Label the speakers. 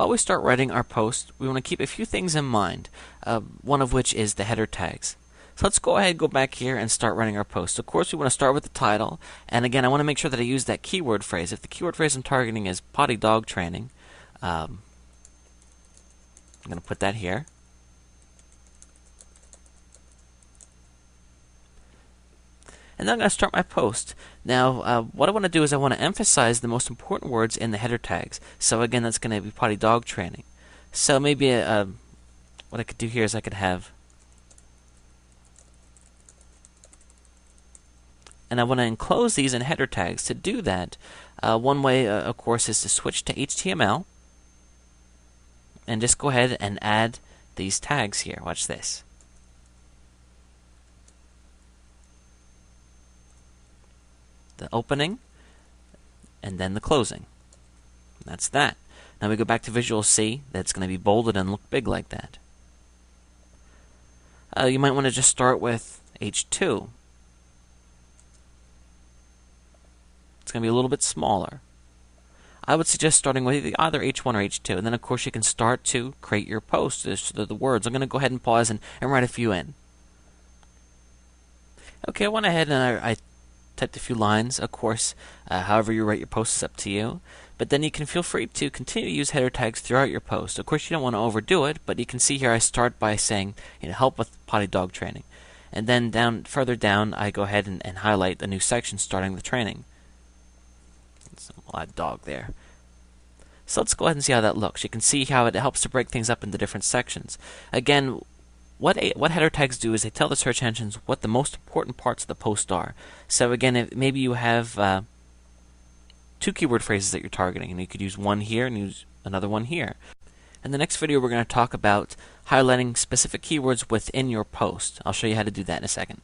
Speaker 1: while we start writing our post, we want to keep a few things in mind, one of which is the header tags. So let's go ahead and go back here and start writing our post. Of course, we want to start with the title, and again, I want to make sure that I use that keyword phrase. If the keyword phrase I'm targeting is potty dog training, I'm going to put that here. And then I'm going to start my post. Now, what I want to do is I want to emphasize the most important words in the header tags. So again, that's going to be potty dog training. So maybe what I could do here is I could have, and I want to enclose these in header tags. To do that, one way, of course, is to switch to HTML and just go ahead and add these tags here. Watch this. The opening, and then the closing. That's that. Now we go back to Visual C. That's going to be bolded and look big like that. You might want to just start with H2. It's going to be a little bit smaller. I would suggest starting with either H1 or H2, and then of course you can start to create your post. The words. I'm going to go ahead and pause and write a few in. Okay, I went ahead and I typed a few lines. Of course, however you write your post is up to you. But then you can feel free to continue to use header tags throughout your post. Of course, you don't want to overdo it, but you can see here I start by saying, help with potty dog training. And then further down, I go ahead and highlight a new section starting the training. We'll add dog there. So let's go ahead and see how that looks. You can see how it helps to break things up into different sections. Again, what header tags do is they tell the search engines what the most important parts of the post are. So again, if maybe you have two keyword phrases that you're targeting, and you could use one here and use another one here. In the next video, we're going to talk about highlighting specific keywords within your post. I'll show you how to do that in a second.